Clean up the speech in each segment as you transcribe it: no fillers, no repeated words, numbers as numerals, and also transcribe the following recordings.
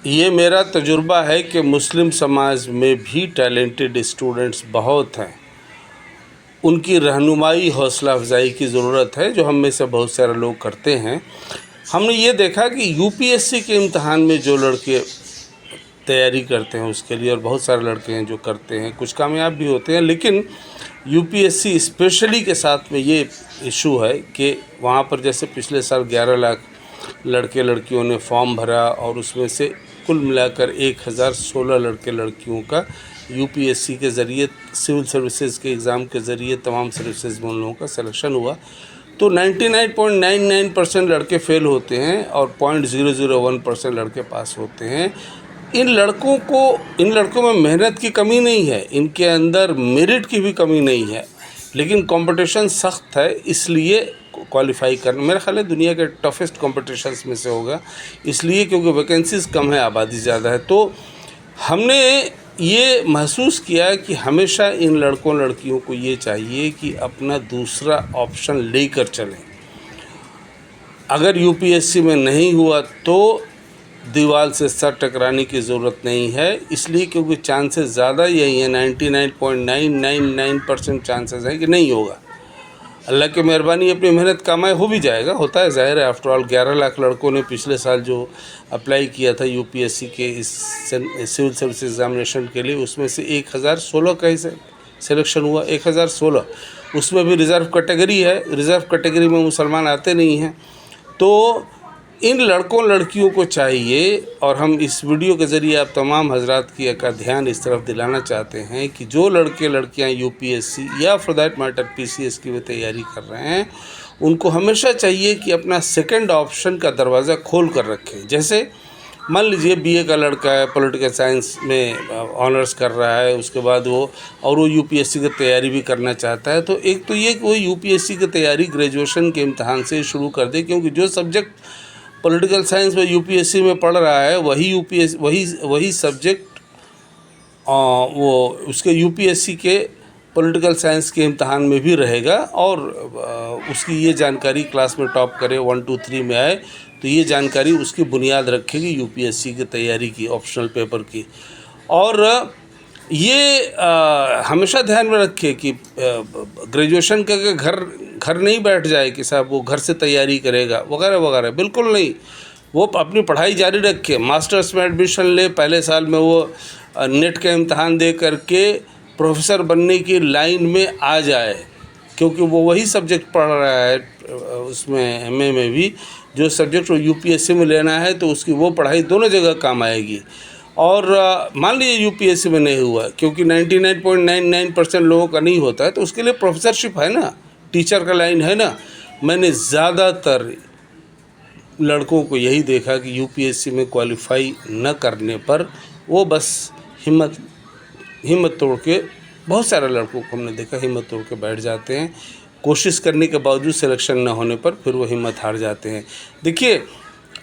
ये मेरा तजुर्बा है कि मुस्लिम समाज में भी टैलेंटेड स्टूडेंट्स बहुत हैं। उनकी रहनुमाई, हौसला अफजाई की ज़रूरत है, जो हम में से बहुत सारे लोग करते हैं। हमने ये देखा कि यूपीएससी के इम्तहान में जो लड़के तैयारी करते हैं उसके लिए, और बहुत सारे लड़के हैं जो करते हैं, कुछ कामयाब भी होते हैं, लेकिन यूपीएससी स्पेशली के साथ में ये इशू है कि वहाँ पर जैसे पिछले साल 11 लाख लड़के लड़कियों ने फॉर्म भरा और उसमें से कुल मिलाकर 1016 लड़के लड़कियों का यूपीएससी के ज़रिए सिविल सर्विसेज के एग्ज़ाम के ज़रिए तमाम सर्विसेज में उन लोगों का सिलेक्शन हुआ। तो 99.99% लड़के फ़ेल होते हैं और 0.001% लड़के पास होते हैं। इन लड़कों में मेहनत की कमी नहीं है, इनके अंदर मेरिट की भी कमी नहीं है, लेकिन कंपटीशन सख्त है, इसलिए क्वालिफाई करना मेरा ख्याल है दुनिया के टफेस्ट कॉम्पिटिशन्स में से होगा, इसलिए क्योंकि वैकेंसीज़ कम है, आबादी ज़्यादा है। तो हमने ये महसूस किया कि हमेशा इन लड़कों लड़कियों को ये चाहिए कि अपना दूसरा ऑप्शन लेकर चलें। अगर यूपीएससी में नहीं हुआ तो दीवार से सर टकराने की ज़रूरत नहीं है, इसलिए क्योंकि चांसेस ज़्यादा यही है, 99.999% चांसेस है कि नहीं होगा। अल्लाह की मेहरबानी, अपनी मेहनत कमाए हो भी जाएगा, होता है, ज़ाहिर है। आफ्टर ऑल 11 लाख लड़कों ने पिछले साल जो अप्लाई किया था यूपीएससी के इस सिविल सर्विस एग्ज़ामिनेशन के लिए, उसमें से 1016 का ही सिलेक्शन हुआ। 1016 उसमें भी रिज़र्व कैटेगरी है, रिज़र्व कैटेगरी में मुसलमान आते नहीं हैं। तो इन लड़कों लड़कियों को चाहिए, और हम इस वीडियो के ज़रिए आप तमाम हजरात की का ध्यान इस तरफ दिलाना चाहते हैं कि जो लड़के लड़कियां यूपीएससी या फॉर दैट मैटर पीसीएस की भी तैयारी कर रहे हैं, उनको हमेशा चाहिए कि अपना सेकंड ऑप्शन का दरवाज़ा खोल कर रखें। जैसे मान लीजिए बीए का लड़का है, पॉलिटिकल साइंस में ऑनर्स कर रहा है, उसके बाद वो यूपीएससी की तैयारी भी करना चाहता है, तो एक तो ये कि वो यूपीएससी की तैयारी ग्रेजुएशन के इम्तहान से शुरू कर दे, क्योंकि जो सब्जेक्ट पॉलिटिकल साइंस में यूपीएससी में पढ़ रहा है वही सब्जेक्ट वो उसके यूपीएससी के पॉलिटिकल साइंस के इम्तहान में भी रहेगा, और उसकी ये जानकारी क्लास में टॉप करे, 1 2 3 में आए, तो ये जानकारी उसकी बुनियाद रखेगी यूपीएससी की तैयारी की, ऑप्शनल पेपर की। और ये हमेशा ध्यान में रखे कि ग्रेजुएशन करके घर नहीं बैठ जाए कि साहब वो घर से तैयारी करेगा वगैरह वगैरह, बिल्कुल नहीं। वो अपनी पढ़ाई जारी रखे, मास्टर्स में एडमिशन ले, पहले साल में वो नेट का इम्तहान दे करके प्रोफेसर बनने की लाइन में आ जाए, क्योंकि वो वही सब्जेक्ट पढ़ रहा है उसमें एमए में भी, जो सब्जेक्ट वो यूपीएससी में लेना है, तो उसकी वो पढ़ाई दोनों जगह काम आएगी। और मान लीजिए यूपीएससी में नहीं हुआ, क्योंकि 99.99% लोगों का नहीं होता है, तो उसके लिए प्रोफेसरशिप है ना, टीचर का लाइन है ना। मैंने ज़्यादातर लड़कों को यही देखा कि यूपीएससी में क्वालिफाई न करने पर वो बस हिम्मत तोड़ के, बहुत सारे लड़कों को हमने देखा हिम्मत तोड़ के बैठ जाते हैं, कोशिश करने के बावजूद सिलेक्शन न होने पर फिर वो हिम्मत हार जाते हैं। देखिए,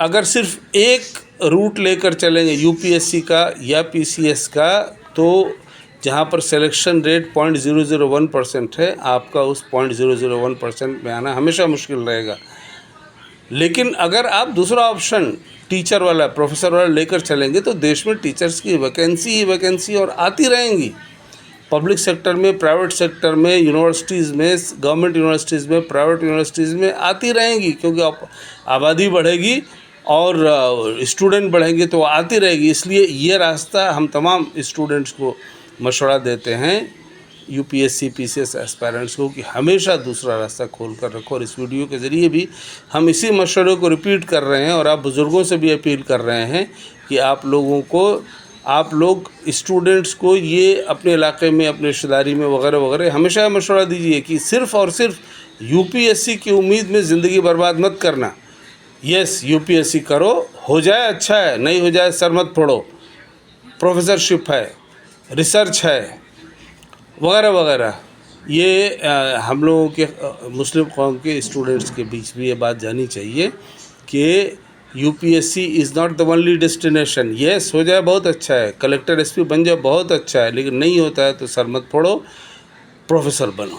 अगर सिर्फ एक रूट लेकर चलेंगे यूपीएससी का या पीसीएस का, तो जहाँ पर सिलेक्शन रेट 0.001% है, आपका उस 0.001% में आना हमेशा मुश्किल रहेगा। लेकिन अगर आप दूसरा ऑप्शन टीचर वाला, प्रोफेसर वाला लेकर चलेंगे, तो देश में टीचर्स की वैकेंसी ही वैकेंसी और आती रहेंगी। पब्लिक सेक्टर में, प्राइवेट सेक्टर में, यूनिवर्सिटीज़ में, गवर्नमेंट यूनिवर्सिटीज़ में, प्राइवेट यूनिवर्सिटीज़ में आती रहेंगी, क्योंकि आबादी बढ़ेगी और स्टूडेंट बढ़ेंगे तो आती रहेगी। इसलिए ये रास्ता हम तमाम स्टूडेंट्स को मशवरा देते हैं, यूपीएससी पीसीएस एस्पायरेंट्स को, कि हमेशा दूसरा रास्ता खोल कर रखो। और इस वीडियो के ज़रिए भी हम इसी मशवरे को रिपीट कर रहे हैं, और आप बुज़ुर्गों से भी अपील कर रहे हैं कि आप लोग स्टूडेंट्स को ये अपने इलाके में, अपने रिश्तेदारी में वगैरह वगैरह हमेशा मशवरा दीजिए कि सिर्फ़ और सिर्फ यूपीएससी की उम्मीद में ज़िंदगी बर्बाद मत करना। यस, यूपीएससी करो, हो जाए अच्छा है, नहीं हो जाए सर मत फोड़ो, प्रोफेसरशिप है, रिसर्च है वगैरह वगैरह। ये हम लोगों के मुस्लिम कौम के स्टूडेंट्स के बीच भी ये बात जानी चाहिए कि UPSC is not the only destination. Yes, हो जाए बहुत अच्छा है, कलेक्टर एसपी बन जाए बहुत अच्छा है, लेकिन नहीं होता है तो सर मत फोड़ो, प्रोफेसर बनो।